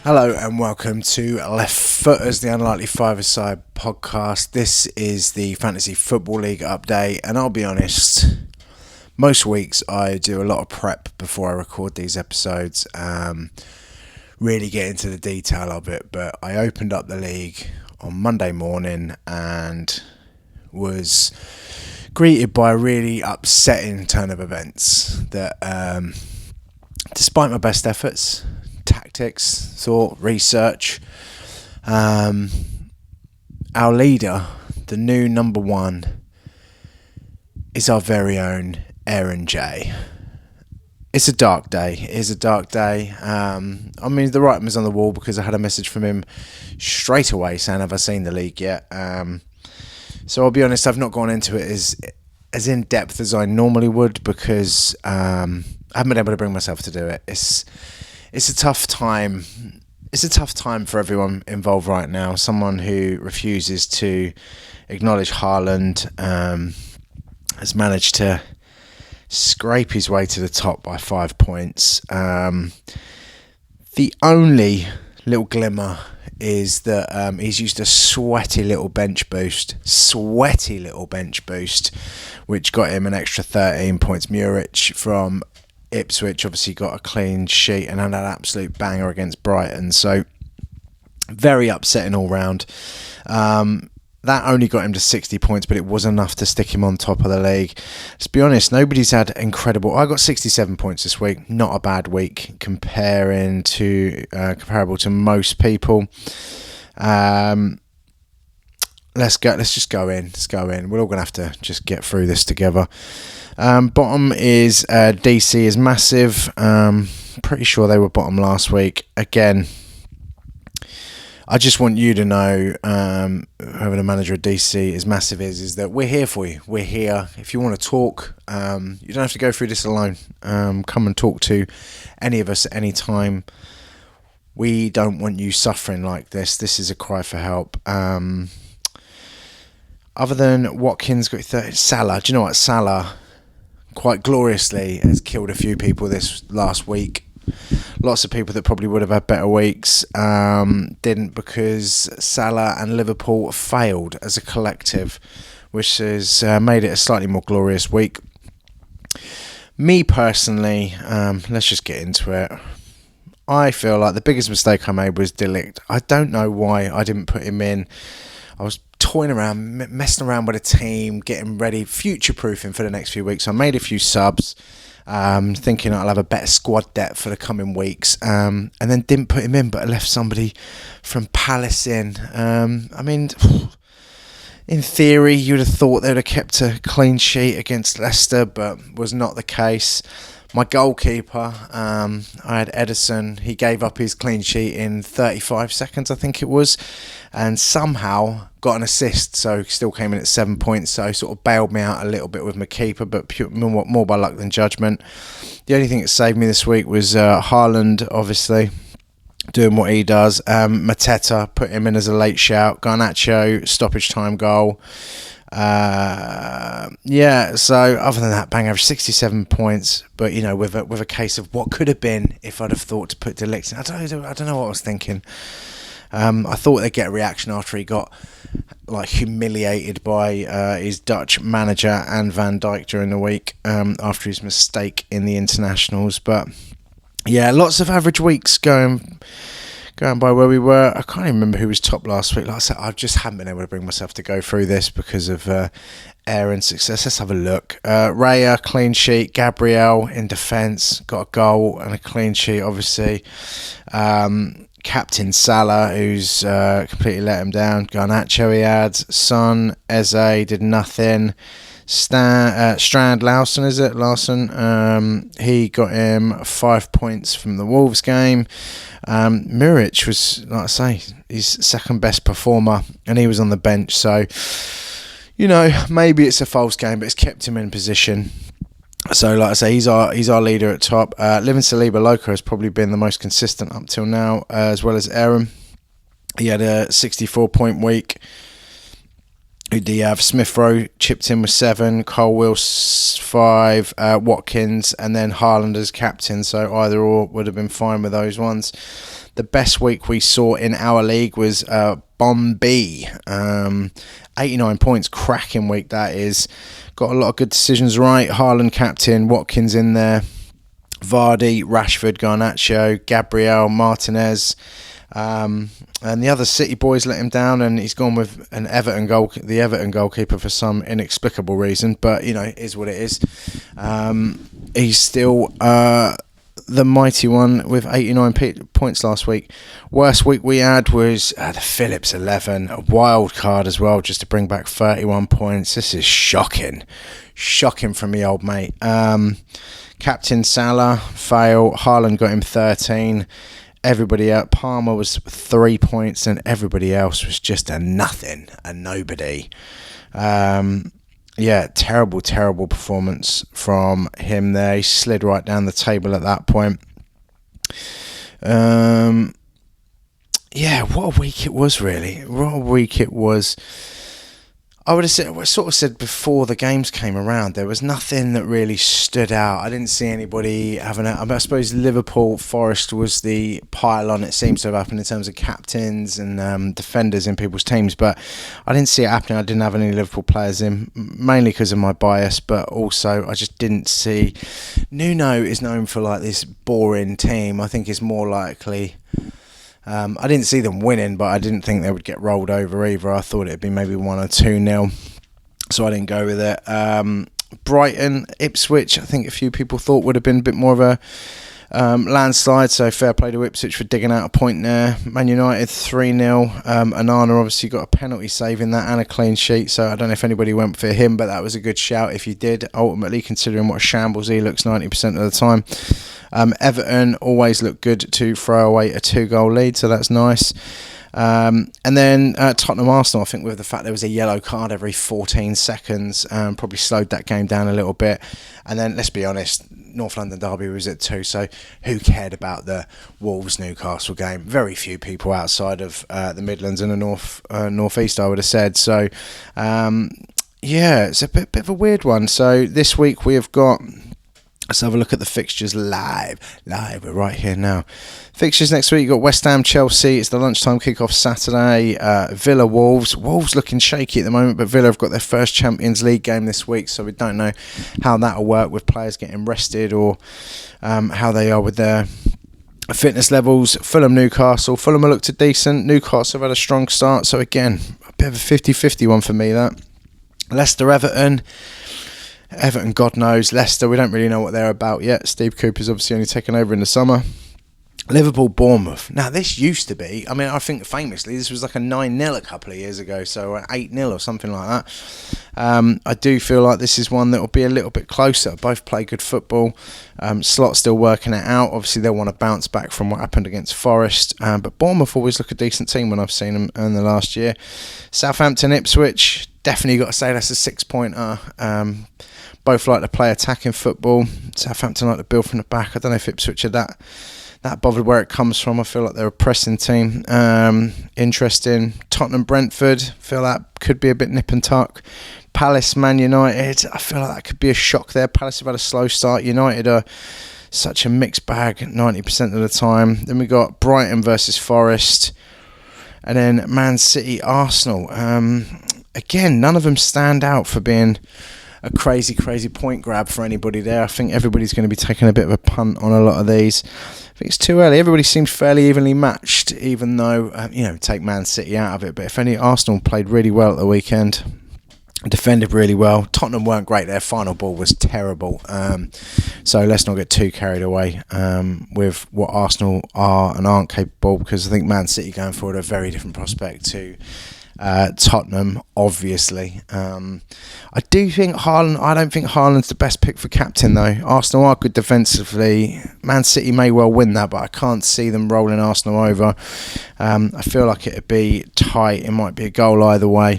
Hello and welcome to Left Footers, the Unlikely Five-a-Side podcast. This is the Fantasy Football League update, and I'll be honest, most weeks I do a lot of prep before I record these episodes, really get into the detail of it, but I opened up the league on Monday morning and was greeted by a really upsetting turn of events that, despite my best efforts, tactics, thought, research, our leader, the new number one, is our very own Aaron J. It's a dark day. It is a dark day. The writing was on the wall because I had a message from him straight away saying, have I seen the league yet? So I'll be honest, I've not gone into it as in depth as I normally would because I haven't been able to bring myself to do it. It's a tough time. It's a tough time for everyone involved right now. Someone who refuses to acknowledge Haaland has managed to scrape his way to the top by 5 points. The only little glimmer is that he's used a sweaty little bench boost, which got him an extra 13 points. Muric from Ipswich obviously got a clean sheet and had an absolute banger against Brighton, so very upsetting all round. That only got him to 60 points, but it was enough to stick him on top of the league. Let's be honest, nobody's had incredible. I got 67 points this week, not a bad week comparable to most people. Let's just go in. Let's go in. We're all going to have to just get through this together. Bottom is DC is massive. Pretty sure they were bottom last week. Again, I just want you to know, whoever the manager of DC is massive is that we're here for you. We're here. If you want to talk, you don't have to go through this alone. Come and talk to any of us at any time. We don't want you suffering like this. This is a cry for help. Other than Watkins got 30, Salah. Do you know what? Salah quite gloriously has killed a few people this last week. Lots of people that probably would have had better weeks didn't, because Salah and Liverpool failed as a collective, which has made it a slightly more glorious week. Me personally, let's just get into it. I feel like the biggest mistake I made was De Ligt. I don't know why I didn't put him in. I was toying around, messing around with a team, getting ready, future-proofing for the next few weeks. I made a few subs, thinking I'll have a better squad depth for the coming weeks, and then didn't put him in, but I left somebody from Palace in. In theory, you'd have thought they would have kept a clean sheet against Leicester, but was not the case. My goalkeeper, I had Edison. He gave up his clean sheet in 35 seconds, I think it was, and somehow got an assist, so still came in at 7 points, so sort of bailed me out a little bit with my keeper, but more by luck than judgment. The only thing that saved me this week was Haaland, obviously, doing what he does. Mateta, put him in as a late shout. Garnacho, stoppage time goal. So other than that, bang average 67 points, but with a case of what could have been if I'd have thought to put De Ligt in. I don't know what I was thinking. I thought they'd get a reaction after he got humiliated by his Dutch manager and Van Dijk during the week after his mistake in the internationals, but yeah, lots of average weeks going by where we were. I can't even remember who was top last week. Like I said, I just haven't been able to bring myself to go through this because of Aaron's success. Let's have a look. Raya, clean sheet. Gabriel in defence, got a goal and a clean sheet, obviously. Captain Salah, who's completely let him down. Garnacho he had. Son, Eze did nothing. Strand Lawson, is it? Lawson. He got him 5 points from the Wolves game. Muric was, like I say, his second best performer, and he was on the bench. So, maybe it's a false game, but it's kept him in position. So, like I say, he's our leader at top. Living Saliba Loco has probably been the most consistent up till now, as well as Aaron. He had a 64-point week. Who do you have? Smith Rowe chipped in with 7, Cole Wilson 5, Watkins, and then Haaland as captain. So either or would have been fine with those ones. The best week we saw in our league was Bombay. 89 points, cracking week that is. Got a lot of good decisions right. Haaland captain, Watkins in there, Vardy, Rashford, Garnacho, Gabriel, Martinez. And the other City boys let him down, and he's gone with the Everton goalkeeper for some inexplicable reason. But it is what it is. He's still the mighty one with 89 points last week. Worst week we had was the Phillips 11, a wild card as well, just to bring back 31 points. This is shocking from me old mate. Captain Salah fail. Haaland got him 13. Everybody else, Palmer was 3 points, and everybody else was just a nothing, a nobody. Terrible performance from him there. He slid right down the table at that point. What a week it was, really. What a week it was. I would have said before the games came around, there was nothing that really stood out. I didn't see anybody having I suppose Liverpool, Forest was the pile-on it seems to have happened in terms of captains and defenders in people's teams, but I didn't see it happening. I didn't have any Liverpool players in, mainly because of my bias, but also I just didn't see. Nuno is known for like this boring team. I think it's more likely. I didn't see them winning, but I didn't think they would get rolled over either. I thought it'd be maybe 1 or 2-0, so I didn't go with it. Brighton, Ipswich, I think a few people thought would have been a bit more of a landslide, so fair play to Ipswich for digging out a point there. Man United 3-0. Onana obviously got a penalty save in that and a clean sheet, so I don't know if anybody went for him, but that was a good shout if you did, ultimately, considering what a shambles he looks 90% of the time. Everton always look good to throw away a 2-goal lead, so that's nice. And then Tottenham Arsenal, I think with the fact there was a yellow card every 14 seconds, probably slowed that game down a little bit. And then, let's be honest, North London derby was at 2, so who cared about the Wolves-Newcastle game? Very few people outside of the Midlands and the North East, I would have said. So, it's a bit of a weird one. So this week we have got... Let's have a look at the fixtures live. We're right here now. Fixtures next week, you've got West Ham, Chelsea. It's the lunchtime kick-off Saturday. Villa, Wolves. Wolves looking shaky at the moment, but Villa have got their first Champions League game this week, so we don't know how that'll work with players getting rested or how they are with their fitness levels. Fulham, Newcastle. Fulham have looked decent. Newcastle have had a strong start, so again, a bit of a 50-50 one for me, that. Leicester, Everton, God knows. Leicester, we don't really know what they're about yet. Steve Cooper's obviously only taken over in the summer. Liverpool, Bournemouth. Now, this used to be, I think famously, this was like a 9-0 a couple of years ago, so 8-0 or something like that. I do feel like this is one that will be a little bit closer. Both play good football. Slot still working it out. Obviously, they'll want to bounce back from what happened against Forest. But Bournemouth always look a decent team when I've seen them in the last year. Southampton, Ipswich. Definitely got to say that's a 6-pointer. Both like to play attacking football. Southampton like to build from the back. I don't know if Ipswich are that bothered where it comes from. I feel like they're a pressing team. Interesting. Tottenham, Brentford. Feel that could be a bit nip and tuck. Palace, Man United. I feel like that could be a shock there. Palace have had a slow start. United are such a mixed bag 90% of the time. Then we got Brighton versus Forest. And then Man City, Arsenal. Again, none of them stand out for being a crazy point grab for anybody there. I think everybody's going to be taking a bit of a punt on a lot of these. I think it's too early. Everybody seems fairly evenly matched, even though, take Man City out of it. But if any, Arsenal played really well at the weekend. Defended really well. Tottenham weren't great. Their final ball was terrible. So let's not get too carried away with what Arsenal are and aren't capable, because I think Man City going forward are a very different prospect to Tottenham, obviously. I do think Haaland. I don't think Haaland's the best pick for captain, though. Arsenal are good defensively. Man City may well win that, but I can't see them rolling Arsenal over. I feel like it'd be tight. It might be a goal either way.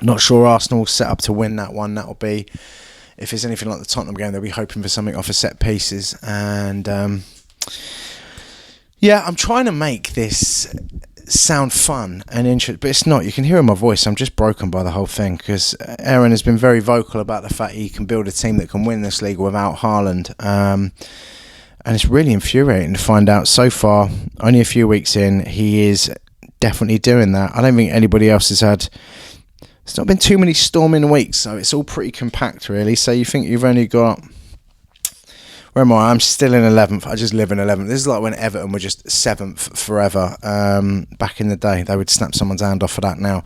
Not sure Arsenal will set up to win that one. That'll be, if it's anything like the Tottenham game, they'll be hoping for something off of set pieces. And I'm trying to make this sound fun and interesting, but it's not. You can hear in my voice, I'm just broken by the whole thing, because Aaron has been very vocal about the fact he can build a team that can win this league without Haaland. And it's really infuriating to find out so far, only a few weeks in, he is definitely doing that. I don't think anybody else has had... It's not been too many storming weeks, so it's all pretty compact, really. So you think you've only got... Where am I? I'm still in 11th. I just live in 11th. This is like when Everton were just 7th forever. Back in the day, they would snap someone's hand off for that now.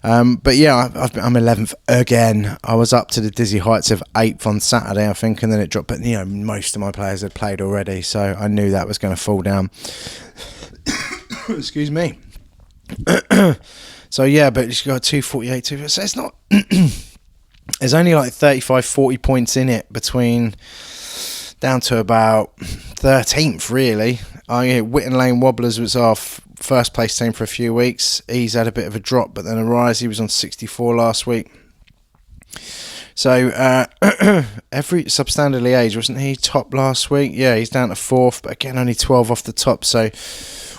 But yeah, I'm 11th again. I was up to the dizzy heights of 8th on Saturday, I think, and then it dropped. But you know, most of my players had played already, so I knew that was going to fall down. Excuse me. So yeah, but she's got 248. So it's not. There's only like 35, 40 points in it between. Down to about 13th, really. Whitton Lane Wobblers was our first place team for a few weeks. He's had a bit of a drop, but then a rise. He was on 64 last week. So every substandardly aged, wasn't he top last week? Yeah, he's down to 4th, but again, only 12 off the top. So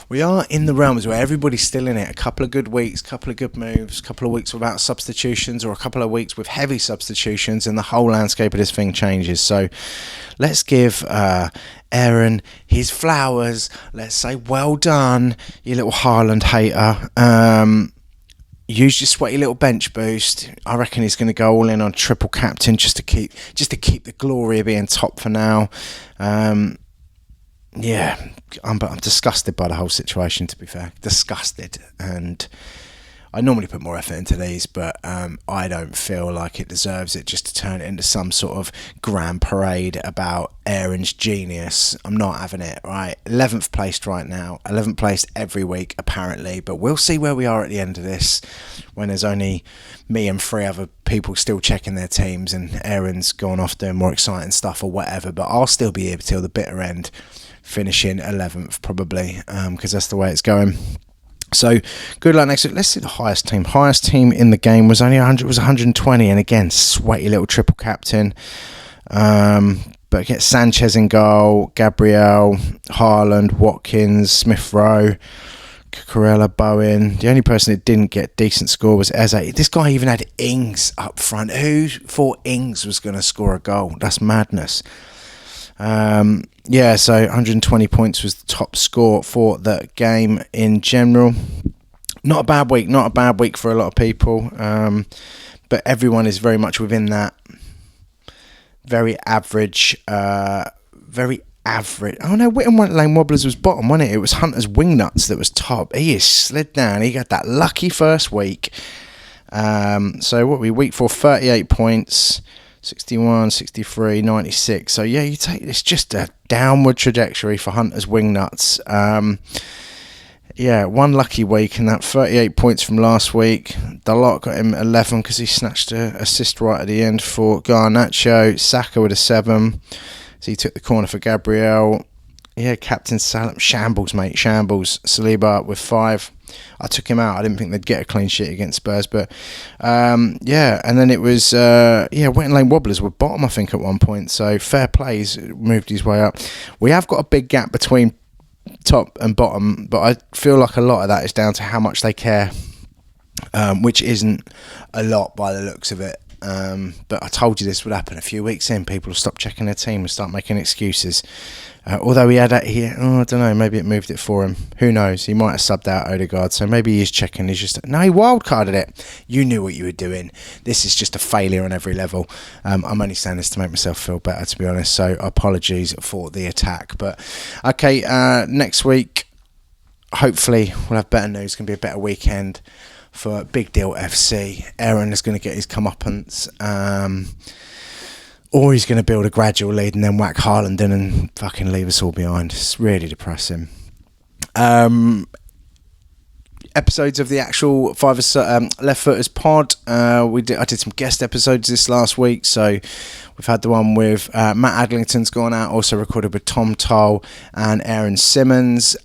we are in the realms where everybody's still in it. A couple of good weeks, couple of good moves, couple of weeks without substitutions, or a couple of weeks with heavy substitutions, and the whole landscape of this thing changes. So let's give Aaron his flowers. Let's say well done, you little Haaland hater. Use your sweaty little bench boost. I reckon he's going to go all in on triple captain just to keep the glory of being top for now. Yeah, I'm disgusted by the whole situation, to be fair. Disgusted. And I normally put more effort into these, but I don't feel like it deserves it just to turn it into some sort of grand parade about Aaron's genius. I'm not having it, right? 11th placed right now. 11th placed every week, apparently. But we'll see where we are at the end of this, when there's only me and 3 other people still checking their teams, and Aaron's gone off doing more exciting stuff or whatever. But I'll still be here till the bitter end, finishing 11th probably, because that's the way it's going. So good luck next week. Let's see the highest team. Highest team in the game was only 100. Was 120, and again, sweaty little triple captain. But get Sanchez in goal, Gabriel, Haaland, Watkins, Smith Rowe, Cucurella, Bowen. The only person that didn't get decent score was Eze. This guy even had Ings up front. Who thought Ings was going to score a goal? That's madness. Yeah, so 120 points was the top score for the game in general. Not a bad week for a lot of people, but everyone is very much within that very average. Oh no, Whitton Lane Wobblers was bottom, wasn't it? It was Hunter's Wingnuts that was top. He is slid down. He got that lucky first week. So what we week for 38 points. 61, 63, 96. So yeah, it's just a downward trajectory for Hunter's Wingnuts. Yeah, one lucky week, and that 38 points from last week. Dalot got him 11 because he snatched an assist right at the end for Garnacho. Saka with a 7. So he took the corner for Gabriel. Yeah, Captain Salah. Shambles, mate. Shambles. Saliba with 5. I took him out. I didn't think they'd get a clean sheet against Spurs. But, yeah. And then it was, Whitton Lane Wobblers were bottom, I think, at one point. So fair play. He's moved his way up. We have got a big gap between top and bottom. But I feel like a lot of that is down to how much they care. Which isn't a lot by the looks of it. But I told you this would happen a few weeks in. People will stop checking their team and start making excuses. Although he had that here, I don't know, maybe it moved it for him. Who knows? He might have subbed out Odegaard, so maybe he is checking. He's just, no, he wildcarded it. You knew what you were doing. This is just a failure on every level. I'm only saying this to make myself feel better, to be honest, so apologies for the attack. But, okay, next week, hopefully we'll have better news. It's going to be a better weekend for Big Deal FC. Aaron is going to get his comeuppance. Or he's going to build a gradual lead and then whack Haaland in and fucking leave us all behind. It's really depressing. Episodes of the actual Left Footers pod. I did some guest episodes this last week. So we've had the one with Matt Adlington's gone out. Also recorded with Tom Toll and Aaron Simmons.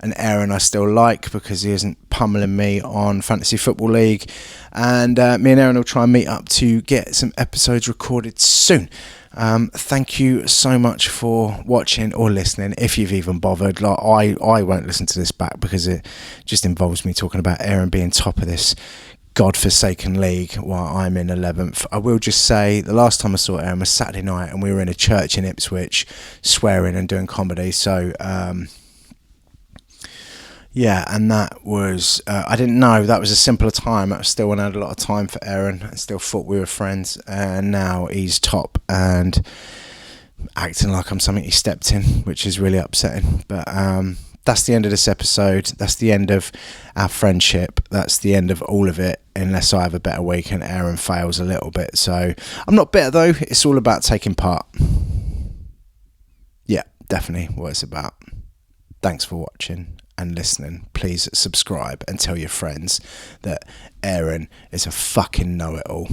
and Aaron I still like because he isn't pummeling me on Fantasy Football League. And me and Aaron will try and meet up to get some episodes recorded soon. Thank you so much for watching or listening, if you've even bothered. Like I won't listen to this back because it just involves me talking about Aaron being top of this godforsaken league while I'm in 11th. I will just say the last time I saw Aaron was Saturday night and we were in a church in Ipswich swearing and doing comedy. So yeah, and that was I didn't know that was a simpler time. I still had a lot of time for Aaron. I still thought we were friends, and now he's top and acting like I'm something he stepped in, which is really upsetting. But that's the end of this episode. That's the end of our friendship. That's the end of all of it, unless I have a better week and Aaron fails a little bit. So I'm not bitter though. It's all about taking part. Yeah, definitely what it's about. Thanks for watching and listening. Please subscribe and tell your friends that Aaron is a fucking know-it-all.